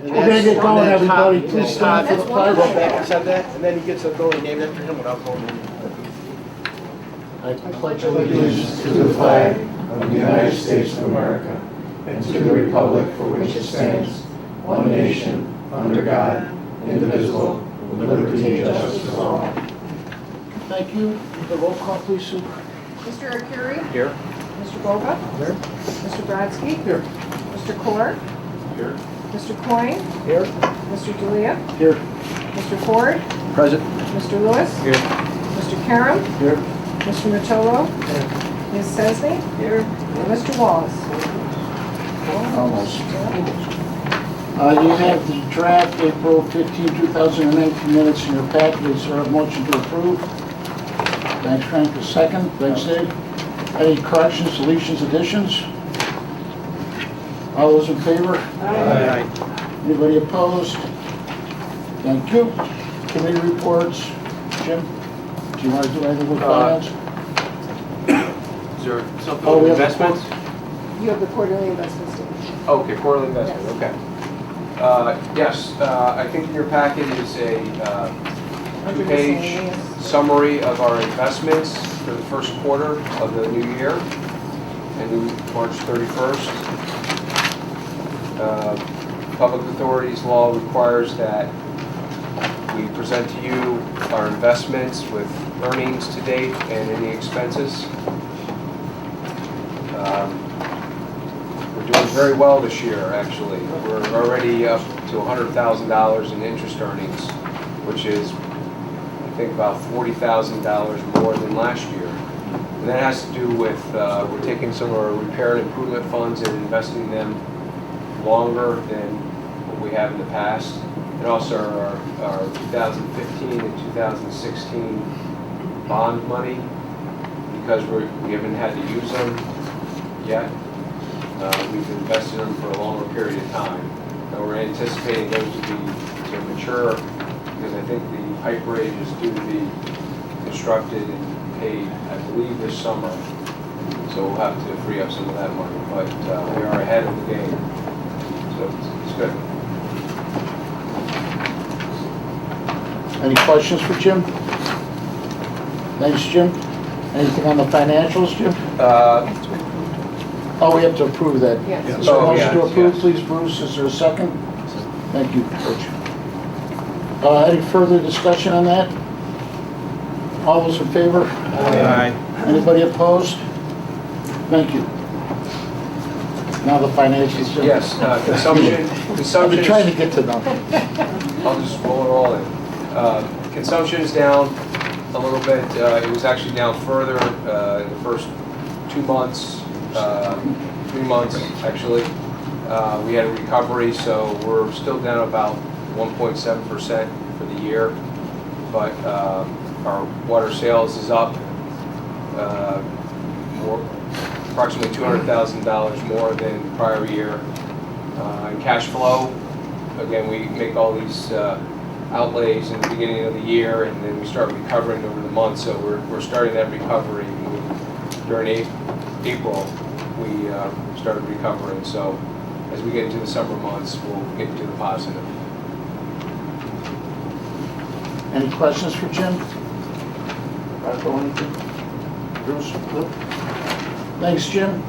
We're gonna get going, everybody. Please stand for the Go pledge. back and said that, and then he gets a building named after him without going in. I pledge Allegiance to the flag of the United States of America and to the republic for which it stands, one nation, under God, indivisible, with liberty and justice for all. Thank you. The roll call, please, Sue. Mr. Arcuri? Here. Mr. Boga? Here. Mr. Brodsky? Here. Mr. Kolar? Here. Mr. Coyne? Here. Mr. Julia? Here. Mr. Ford? Present. Mr. Lewis? Here. Mr. Karam? Here. Mr. Mattolo? Ms. Sesney? Here. And Mr. Wallace? Almost. You have the draft April 15, 2019 minutes in your packet. Is there a motion to approve? Thanks, Frank. A second. Thanks, Dave. Any corrections, deletions, additions? All those in favor? Aye. Anybody opposed? Thank you. Committee reports. Jim, do you want to do anything with finance? Is there something Oh, we with have investments? You have the quarterly investment statement. Okay, quarterly investment, Yes. okay. Yes, I think in your packet is a Under two-page miscellaneous. summary of our investments for the first quarter of the new year, ending March 31st. Public authorities law requires that we present to you our investments with earnings to date and any expenses. We're doing very well this year, actually. We're already up to $100,000 in interest earnings, which is, I think, about $40,000 more than last year. And that has to do with, we're taking some of our repair and improvement funds and investing them longer than what we have in the past. And also our 2015 and 2016 bond money, because we haven't had to use them yet. We've invested them for a longer period of time. And we're anticipating those to mature, because I think the pipe bridge is due to be constructed and paid, I believe, this summer. So we'll have to free up some of that money, but we are ahead of the game. So it's good. Any questions for Jim? Thanks, Jim. Anything on the financials, Jim? Oh, we have to approve that. Yes. Is there a Oh, motion to yes, approve, yes. please, Bruce? Is there a second? Thank you, Coach. Any further discussion on that? All those in favor? Aye. Anybody opposed? Thank you. Now the financials, Jim. Yes, consumption I've been trying to is, get to them. I'll just roll it all in. Consumption is down a little bit. It was actually down further in the first 2 months, 3 months, actually. We had a recovery, so we're still down about 1.7% for the year. But our water sales is up approximately $200,000 more than the prior year. And cash flow, again, we make all these outlays in the beginning of the year, and then we start recovering over the months. So we're starting that recovery. During April, we started recovering. So as we get into the summer months, we'll get into the positive. Any questions for Jim? Marco, anything? Bruce? Nope. Thanks, Jim.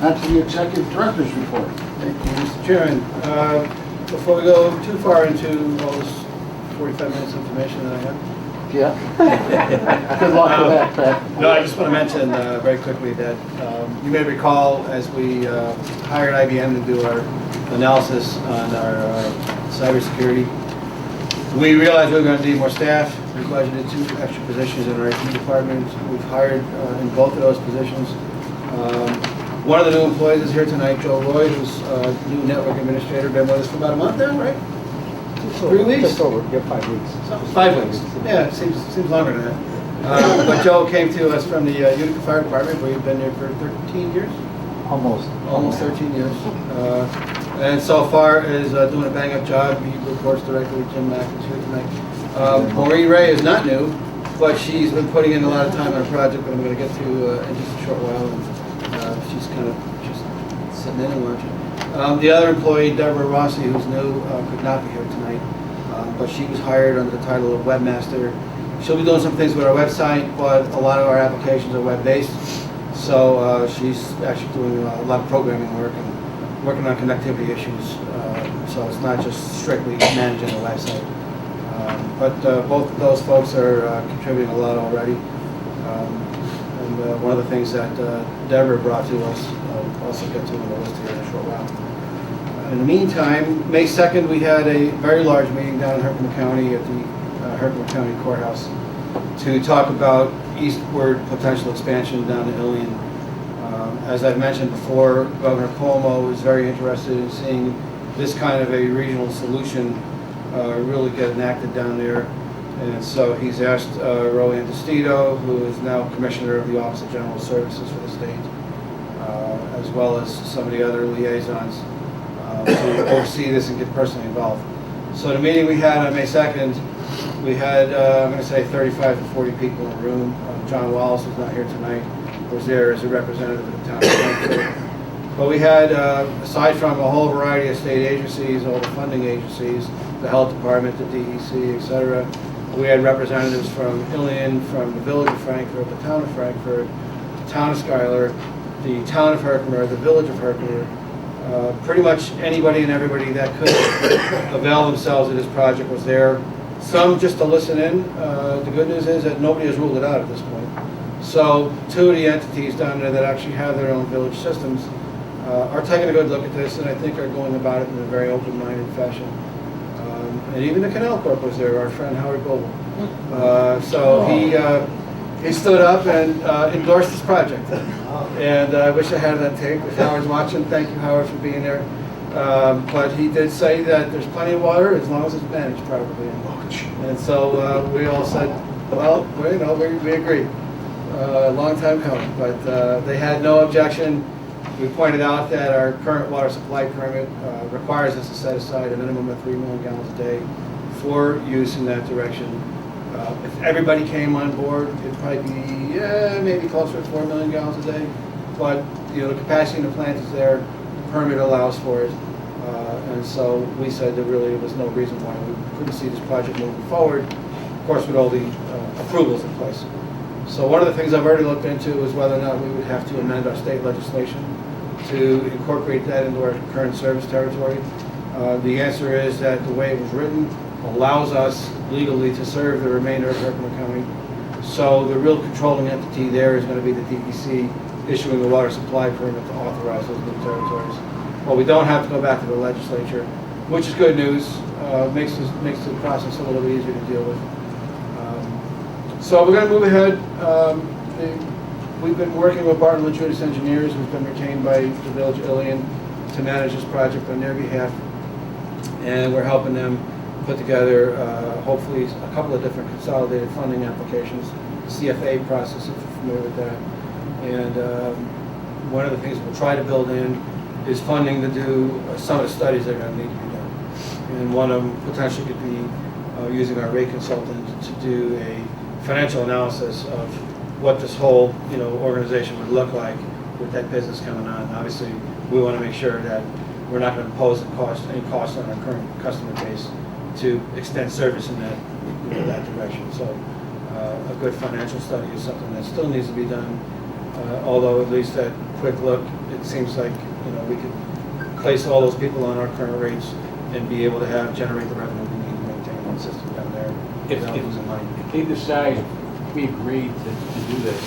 On to the executive director's report. Thank you, Mr. Chairman. Before we go too far into all this 45 minutes information that I have. Yeah. Good luck with that, Pat. No, I just want to mention very quickly that you may recall as we hired IBM to do our analysis on our cybersecurity, we realized we were going to need more staff. We budgeted 2 extra positions in our IT department. We've hired in both of those positions. One of the new employees is here tonight, Joe Roy, who's a new network administrator, been with us for about a month now, right? 3 weeks? Just over, yeah, 5 weeks. 5 weeks. Yeah, it seems longer than that. But Joe came to us from the Utica Fire Department, where you've been there for 13 years? Almost 13 years. And so far is doing a bang-up job. He reports directly to Jim Mack, who's here tonight. Maureen Ray is not new, but she's been putting in a lot of time on a project that I'm going to get to in just a short while. And she's kind of just sitting in and watching. The other employee, Deborah Rossi, who's new, could not be here tonight, but she was hired under the title of webmaster. She'll be doing some things with our website, but a lot of our applications are web-based, so she's actually doing a lot of programming work and working on connectivity issues, so it's not just strictly managing the website. But both of those folks are contributing a lot already. And one of the things that Deborah brought to us, I'll also get to on the list here in a short while. In the meantime, May 2nd, we had a very large meeting down in Herkimer County at the Herkimer County Courthouse to talk about eastward potential expansion down to Ilion. As I've mentioned before, Governor Cuomo is very interested in seeing this kind of a regional solution really get enacted down there. And so he's asked Roanne DeStito, who is now Commissioner of the Office of General Services for the state, as well as some of the other liaisons, to oversee this and get personally involved. So the meeting we had on May 2nd, we had, I'm going to say 35 to 40 people in the room. John Wallace, who's not here tonight, was there as a representative of the town of Frankfurt. But we had, aside from a whole variety of state agencies, all the funding agencies, the health department, the DEC, et cetera, we had representatives from Ilion, from the village of Frankfurt, the town of Frankfurt, the town of Schuyler, the town of Herkimer, the village of Herkimer, pretty much anybody and everybody that could avail themselves of this project was there. Some just to listen in. The good news is that nobody has ruled it out at this point. So two of the entities down there that actually have their own village systems are taking a good look at this, and I think are going about it in a very open-minded fashion. And even the Canal Corp was there, our friend Howard Goble. So he stood up and endorsed this project. And I wish I had that tape. If Howard's watching, thank you, Howard, for being there. But he did say that there's plenty of water as long as it's managed properly. And so we all said, well, we agree. A long time coming, but they had no objection. We pointed out that our current water supply permit requires us to set aside a minimum of 3 million gallons a day for use in that direction. If everybody came on board, it'd probably be maybe closer to 4 million gallons a day. But the capacity in the plant is there, the permit allows for it, and so we said that really there was no reason why we couldn't see this project moving forward. Of course, with all the approvals in place. So one of the things I've already looked into is whether or not we would have to amend our state legislation to incorporate that into our current service territory. The answer is that the way it was written allows us legally to serve the remainder of Herkimer County. So the real controlling entity there is going to be the DEC issuing the water supply permit to authorize those new territories. Well, we don't have to go back to the legislature, which is good news. Makes the process a little easier to deal with. So we're going to move ahead. We've been working with Barton and Judas Engineers, who've been retained by the Village of Ilion to manage this project on their behalf. And we're helping them put together, hopefully, a couple of different consolidated funding applications, CFA process, if you're familiar with that. And one of the things we'll try to build in is funding to do some of the studies that are going to need to be done. And one of them potentially could be using our rate consultant to do a financial analysis of what this whole organization would look like with that business coming on. Obviously, we want to make sure that we're not going to impose any cost on our current customer base to extend service in that direction. So a good financial study is something that still needs to be done. Although at least at quick look, it seems like we could place all those people on our current rates and be able to generate the revenue we need to maintain that system down there without losing money. If they decide, if we agree to do this,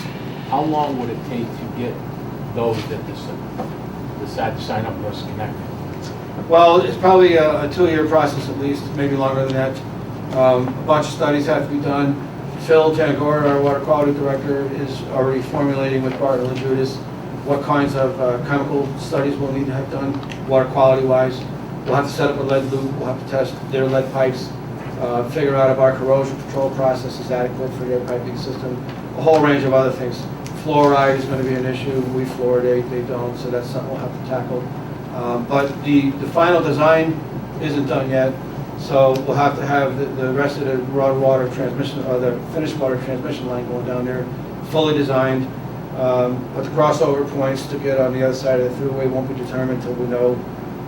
how long would it take to get those that decide to sign up for us connected? Well, it's probably a 2-year process at least, maybe longer than that. A bunch of studies have to be done. Phil Janagora, our water quality director, is already formulating with Bartle and Judas what kinds of chemical studies we'll need to have done, water quality-wise. We'll have to set up a lead loop. We'll have to test their lead pipes, figure out if our corrosion control process is adequate for their piping system, a whole range of other things. Fluoride is going to be an issue. We fluoridate, they don't, so that's something we'll have to tackle. But the final design isn't done yet, so we'll have to have the rest of the raw water transmission, or the finished water transmission line going down there, fully designed. But the crossover points to get on the other side of the thruway won't be determined until we know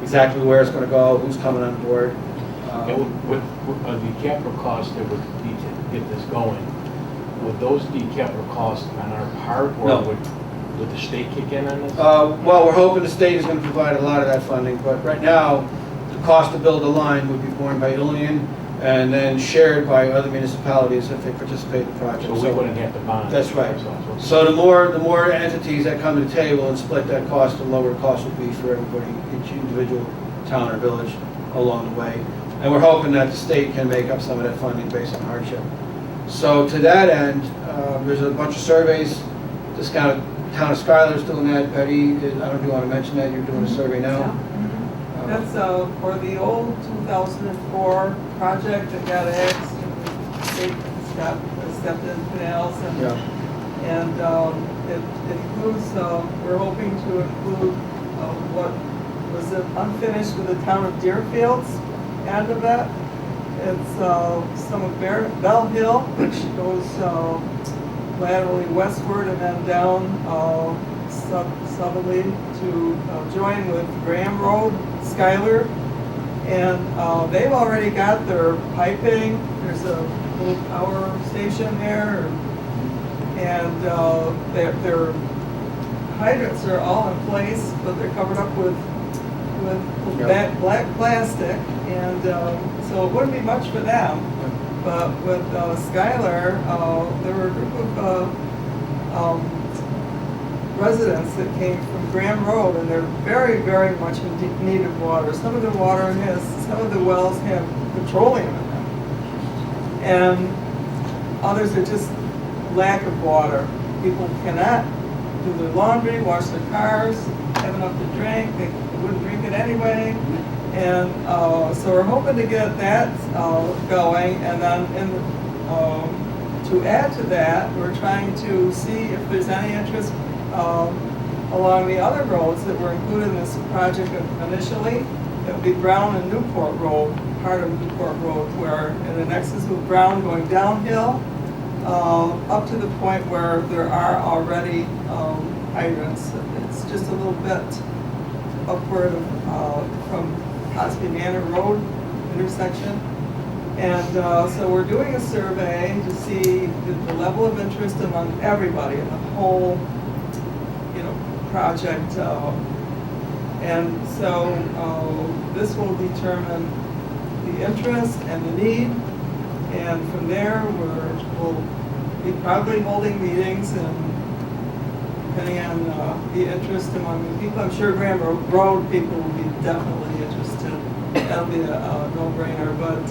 exactly where it's gonna go, who's coming on board. And with the capital costs that would need to get this going, would those be capital costs on our part, No. or would the state kick in on this? Well, we're hoping the state is gonna provide a lot of that funding, but right now, the cost to build a line would be borne by Ilion and then shared by other municipalities if they participate in the project. So we wouldn't have to bond? That's right. ourselves. So the more entities that come to the table and split that cost, the lower the cost will be for everybody, each individual town or village along the way. And we're hoping that the state can make up some of that funding based on hardship. So to that end, there's a bunch of surveys. This town of Schuyler's doing that. Betty, I don't know if you want to mention that, you're doing a survey now. That's for the old 2004 project that got axed, state stepped in canals Yeah. and it includes, we're hoping to include what was unfinished with the town of Deerfield's end of it. It's some of Bell Hill, which goes laterally westward and then down southerly to join with Graham Road, Schuyler. And they've already got their piping. There's a little power station there. And their hydrants are all in place, but they're covered up with black plastic. And so it wouldn't be much for them. But with Schuyler, there were a group of residents that came from Graham Road, and they're very, very much in need of water. Some of the wells have petroleum in them, and others are just lack of water. People cannot do their laundry, wash their cars, have enough to drink. They wouldn't drink it anyway. And so we're hoping to get that going, and then to add to that, we're trying to see if there's any interest along the other roads that were included in this project initially. It would be Brown and Newport Road, part of Newport Road, where in the nexus with Brown going downhill up to the point where there are already hydrants. It's just a little bit upward from Cosby Manor Road intersection. And so we're doing a survey to see the level of interest among everybody in the whole, project. And so this will determine the interest and the need. And from there, we'll be probably holding meetings and depending on the interest among the people. I'm sure Graham Road people will be definitely interested. That'll be a no-brainer. But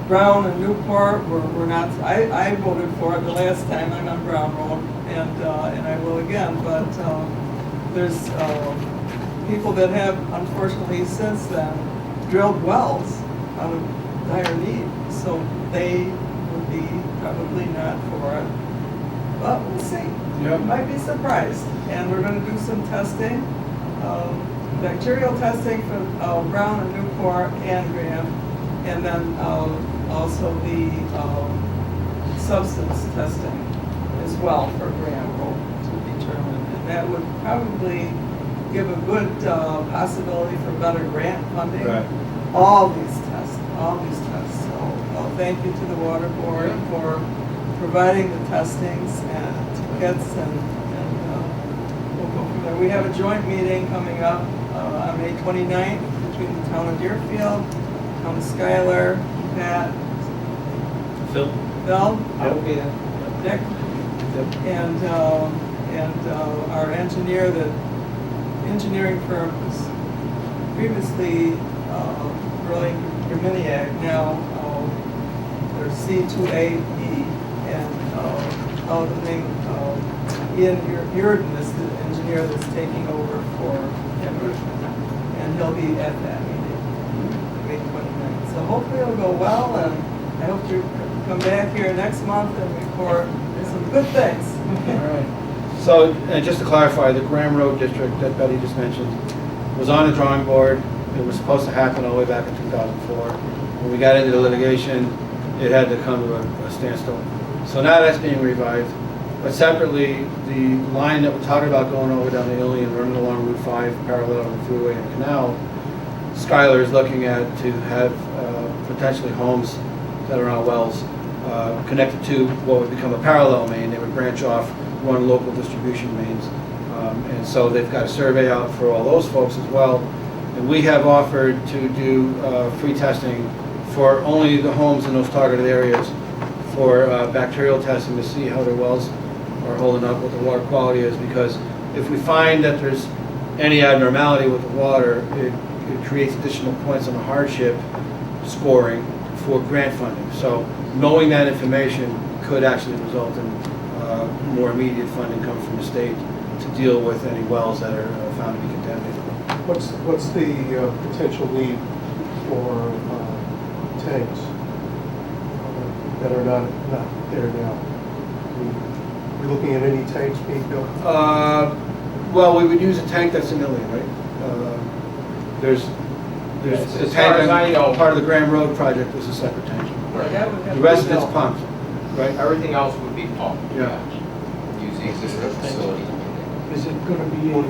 Brown and Newport, we're not. I voted for it the last time I'm on Brown Road, and I will again. But there's people that have, unfortunately, since then drilled wells out of dire need, so they would be probably not for it. But we'll see. Yeah. You might be surprised. And we're going to do some testing, bacterial testing for Brown and Newport and Graham, and then also the substance testing as well for Graham Road to determine. And that would probably give a good possibility for better grant funding. Right. All these tests. So thank you to the Water Board for providing the testings and tickets, and we'll go from there. We have a joint meeting coming up on May 29th between the town of Deerfield, town of Schuyler, Pat, Phil? I will be there. Dick, and our engineer, the engineering firm was previously Burling Germaniac, now they're C2AE, and the name Ian Uridan is the engineer that's taking over for him, and he'll be at that meeting, May 29th. So hopefully it'll go well, and I hope to come back here next month and report some good things. All right. So, just to clarify, the Graham Road District that Betty just mentioned was on the drawing board. It was supposed to happen all the way back in 2004. When we got into the litigation, it had to come to a standstill. So now that's being revived. But separately, the line that we're talking about going over down the Ilion, running along Route 5, parallel to the thruway and canal, Skylar is looking at to have potentially homes that are on wells connected to what would become a parallel main. They would branch off, run local distribution mains. And so they've got a survey out for all those folks as well. And we have offered to do free testing for only the homes in those targeted areas for bacterial testing to see how their wells are holding up, what the water quality is, because if we find that there's any abnormality with the water, it creates additional points on the hardship scoring for grant funding. So knowing that information could actually result in more immediate funding coming from the state to deal with any wells that are found to be contaminated. What's the potential need for tanks that are not there now? Are we looking at any tanks being built? Well, we would use a tank that's in Ilion, right? There's Yes, the as far as I tank know. on part of the Graham Road project was a separate tank. That would have The rest to of be it's pumped, right? Everything else would be pumped. Yeah. Using existing facility. Is it gonna be a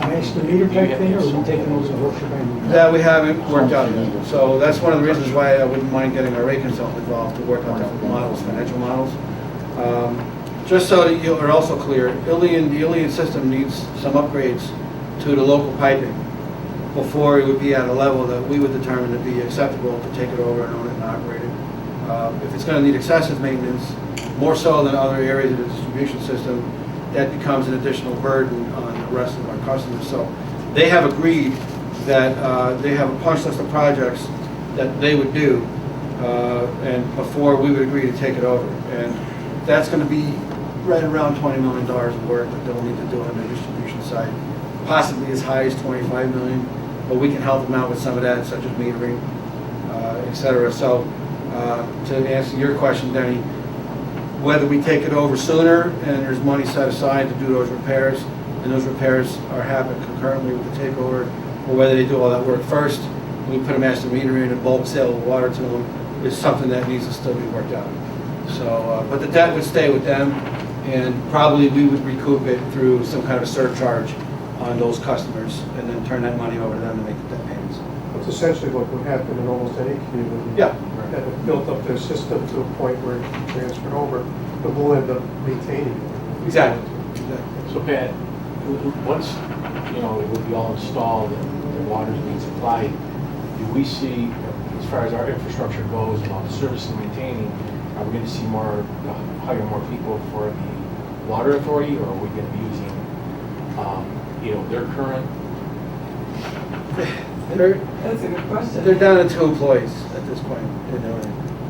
master meter type thing, or are we taking over the whole shebang? That we haven't worked out yet. So that's one of the reasons why I wouldn't mind getting our rate consultant involved to work on different models, financial models. Just so that you are also clear, the Ilion system needs some upgrades to the local piping before it would be at a level that we would determine to be acceptable to take it over and own it and operate it. If it's going to need excessive maintenance, more so than other areas of the distribution system, that becomes an additional burden on the rest of our customers. So they have agreed that they have a punch list of projects that they would do, and before we would agree to take it over. And that's going to be right around $20 million of work that they'll need to do on the distribution side, possibly as high as $25 million, but we can help them out with some of that, such as metering, et cetera. So to answer your question, Denny, whether we take it over sooner and there's money set aside to do those repairs, and those repairs are happening concurrently with the takeover, or whether they do all that work first, and we put a master meter in and bulk sale of water to them, is something that needs to still be worked out. So, but the debt would stay with them, and probably we would recoup it through some kind of a surcharge on those customers, and then turn that money over to them to make the debt payments. That's essentially what would happen in almost any community. Yeah. That have built up their system to a point where it's transferred over, but we'll end up maintaining it. Exactly. So Pat, once, it would be all installed and the water's being supplied, do we see, as far as our infrastructure goes and all the service and maintaining, are we gonna see hire more people for the water authority, or are we gonna be using, their current? That's a good question. They're down to 2 employees at this point.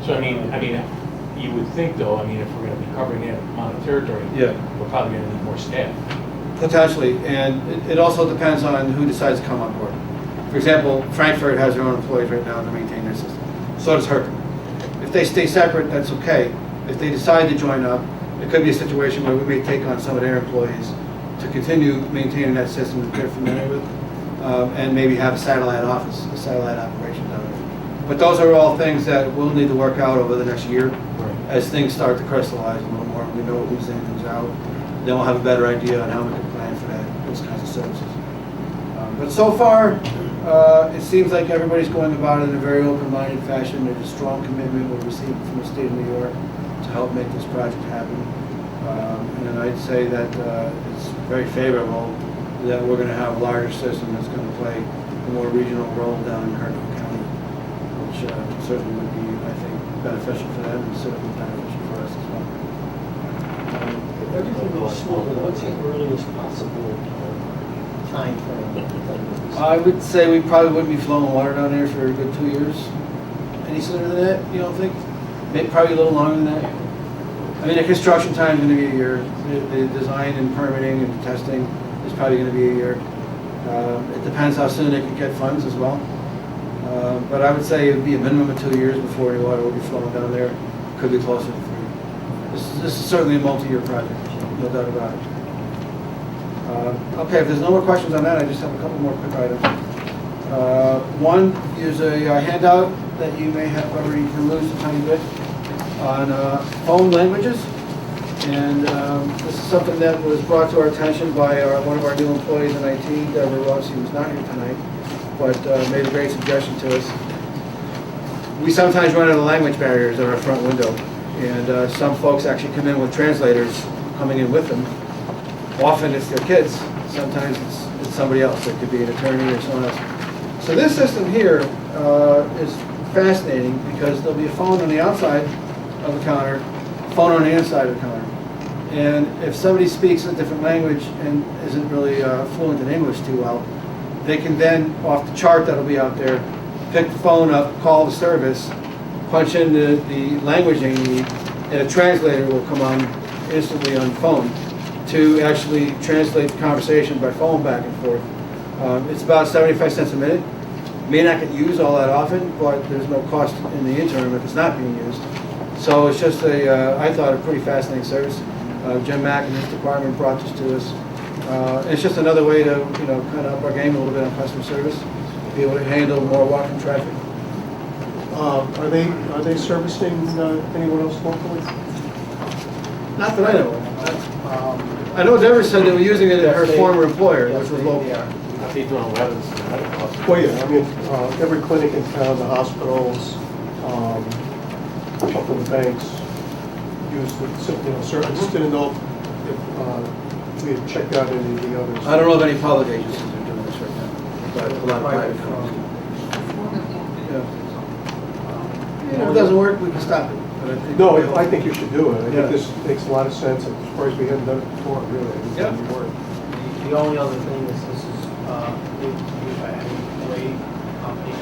So I mean, you would think though, if we're gonna be covering that amount of territory, Yeah. we're probably gonna need more staff. Potentially, and it also depends on who decides to come on board. For example, Frankfurt has their own employees right now to maintain their system. So does Herb. If they stay separate, that's okay. If they decide to join up, it could be a situation where we may take on some of their employees to continue maintaining that system that they're familiar with, and maybe have a satellite office, a satellite operation down there. But those are all things that we'll need to work out over the next year as things start to crystallize a little more. We know who's in, who's out. Then we'll have a better idea on how we can plan for that, those kinds of services. But so far, it seems like everybody's going about it in a very open-minded fashion. There's a strong commitment we're receiving from the state of New York to help make this project happen. And I'd say that it's very favorable that we're going to have a larger system that's going to play a more regional role down in Hardin County, which certainly would be, I think, beneficial for them and certainly beneficial for us as well. If everything goes smoothly, what's the earliest possible time frame? I would say we probably wouldn't be flowing water down there for a good 2 years. Any sooner than that, you don't think? Maybe probably a little longer than that. The construction time is going to be a year. The design and permitting and testing is probably going to be a year. It depends how soon they can get funds as well. But I would say it would be a minimum of 2 years before any water will be flowing down there. Could be closer to 3. This is certainly a multi-year project, no doubt about it. Okay, if there's no more questions on that, I just have a couple more quick items. One is a handout that you may have already perused a tiny bit on home languages. And this is something that was brought to our attention by one of our new employees in IT, Deborah Rossi, who's not here tonight. but made a great suggestion to us. We sometimes run into language barriers at our front window, and some folks actually come in with translators coming in with them. Often it's their kids, sometimes it's somebody else. It could be an attorney or someone else. So this system here is fascinating because there'll be a phone on the outside of the counter, phone on the inside of the counter. And if somebody speaks a different language and isn't really fluent in English too well, they can then, off the chart that'll be out there, pick the phone up, call the service, punch in the language they need, and a translator will come on instantly on the phone to actually translate the conversation by phone back and forth. It's about 75 cents a minute. May not get used all that often, but there's no cost in the interim if it's not being used. So it's just I thought, a pretty fascinating service. Jim Mack and his department brought this to us. It's just another way to, kind of up our game a little bit on customer service, be able to handle more walking traffic. Are they servicing anyone else locally? Not that I know of. I know Deborah said they were using it at her former employer, which was local. I think doing weapons. Well, yeah, I mean, every clinic in town, the hospitals, a couple of the banks use with, certain, just didn't know if we had checked out any of the others. I don't know of any public agencies that are doing this right now, but a lot of private companies. Yeah. If it doesn't work, we can stop it. But No, I think you should do it. I Yeah. think this makes a lot of sense. I'm surprised we hadn't done it before, really. I think Yeah. it'd work. The only other thing is this is, if I had an employee company,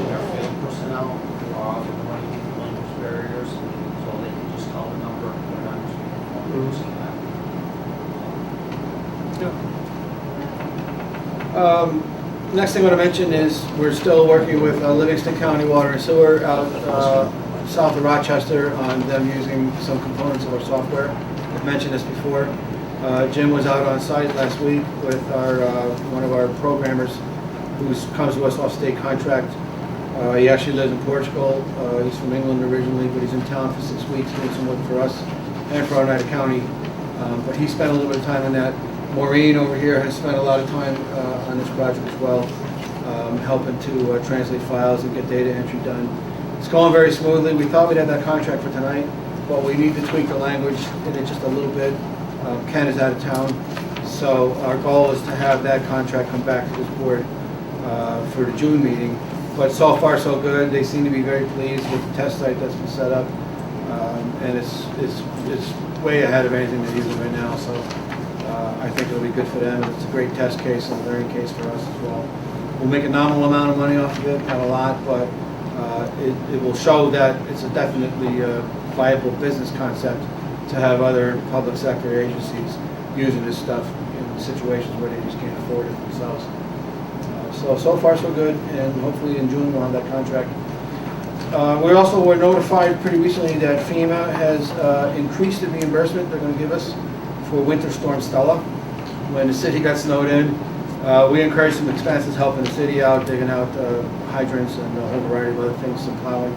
their field personnel who are often running into language barriers, so they can just call the number and put it on the phone using that. Next thing I want to mention is we're still working with Livingston County Water and Sewer out south of Rochester on them using some components of our software. I've mentioned this before. Jim was out on site last week with one of our programmers who comes to us off state contract. He actually lives in Portugal. He's from England originally, but he's in town for 6 weeks doing some work for us and for Oneida County. But he spent a little bit of time on that. Maureen over here has spent a lot of time on this project as well, helping to translate files and get data entry done. It's going very smoothly. We thought we'd have that contract for tonight, but we need to tweak the language in it just a little bit. Ken is out of town, so our goal is to have that contract come back to this board for the June meeting. But so far so good. They seem to be very pleased with the test site that's been set up, and it's way ahead of anything they're using right now. So I think it'll be good for them. It's a great test case and a learning case for us as well. We'll make a nominal amount of money off of it, not a lot, but it will show that it's a definitely viable business concept to have other public sector agencies using this stuff in situations where they just can't afford it themselves. So far so good, and hopefully in June we'll have that contract. We also were notified pretty recently that FEMA has increased the reimbursement they're going to give us for Winter Storm Stella. When the city got snowed in, we encouraged some expenses helping the city out, digging out hydrants and a whole variety of other things, some plowing.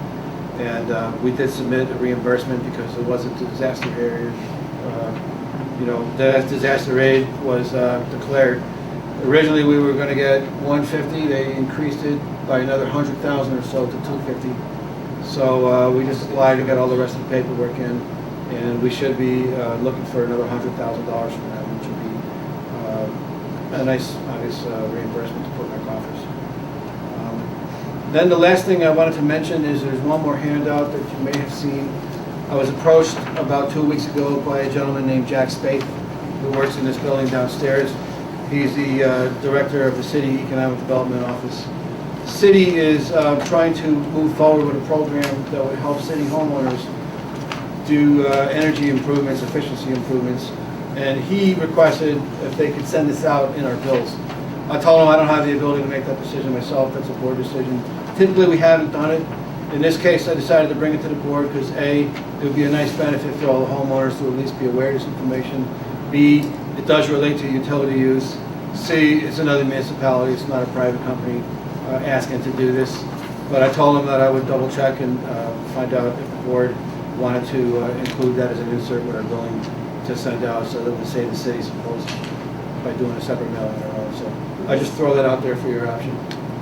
And we did submit a reimbursement because it wasn't a disaster area. The disaster aid was declared. Originally, we were going to get 150. They increased it by another 100,000 or so to 250. So we just applied and got all the rest of the paperwork in, and we should be looking for another $100,000 from them, which would be a nice, obvious reimbursement to put in our coffers. Then the last thing I wanted to mention is there's one more handout that you may have seen. I was approached about 2 weeks ago by a gentleman named Jack Spaeth, who works in this building downstairs. He's the director of the City Economic Development Office. The city is trying to move forward with a program that would help city homeowners do energy improvements, efficiency improvements, and he requested if they could send this out in our bills. I told him I don't have the ability to make that decision myself, that's a board decision. Typically we haven't done it. In this case I decided to bring it to the board because A, it would be a nice benefit for all the homeowners to at least be aware of this information. B, it does relate to utility use. C, it's another municipality, it's not a private company asking to do this. But I told him that I would double check and find out if the board wanted to include that as an insert with our billing to send out so that we save the city some posts by doing a separate mailing on our own. So I just throw that out there for your option.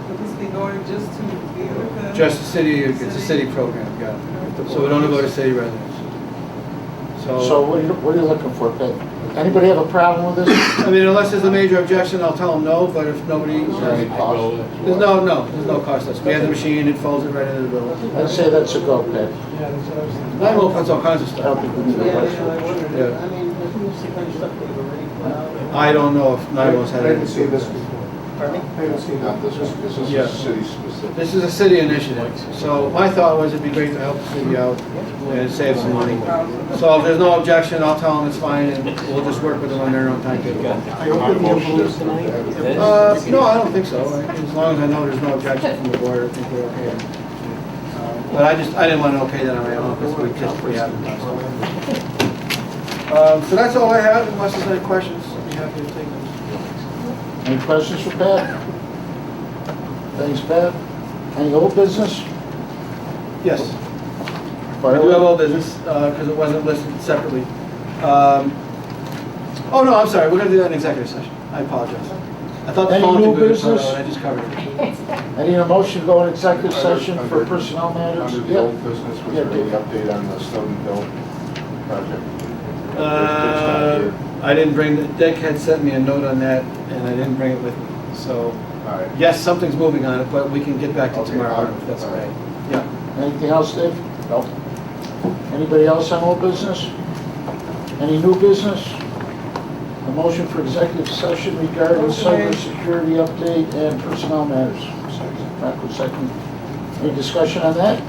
Would this be going just to the Utica? Just the city, it's a city program, got it. So it only go to city residents. So what are you looking for, Pat? Anybody have a problem with this? I mean, unless there's a major objection, I'll tell them no, but if nobody, Is there any cost? there's no cost. We have the machine, it folds it right into the bill. I'd say that's a go, Pat. Yeah, that's what I was thinking. 911 puts all kinds of I don't stuff. think we need a Yeah, rush. I wondered, Yeah. I mean, isn't this the kind of stuff they've already put out? I don't know if 911's I had haven't it. seen this before. Pardon me? I haven't seen Not that. this one, this is Yeah. a city specific. This is a city initiative, so my thought was it'd be great to help the city out and save some money. So if there's no objection, I'll tell them it's fine, and we'll just work with them on their own timetable. I open the envelopes tonight. No, I don't think so. As long as I know there's no objection from the board, I think we're okay. But I didn't want to okay that on my own, because we haven't done so. So that's all I have, unless there's any questions, I'd be happy to take them. Any questions for Pat? Thanks, Pat. Any old business? Yes. I do have old business, because it wasn't listed separately. Oh, no, I'm sorry, we're gonna do that in executive session. I apologize. I thought the Any phone new was good, business? so I just covered it. I need a motion to go in executive session for personnel matters. Under the Yep. old business, was Yeah, there any update on the Snowden Hill project? I didn't bring, Dick had sent me a note on that, and I didn't bring it with me. So, All right. yes, something's moving on it, but we can get back to Okay, tomorrow, if that's all okay. right. Yeah. Anything else, Dave? Nope. Anybody else on old business? Any new business? A motion for executive session regarding Motion made. cybersecurity update and personnel matters. Rocco, second. Any discussion on that?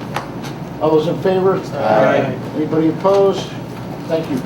All those in favor? Aye. Anybody opposed? Thank you.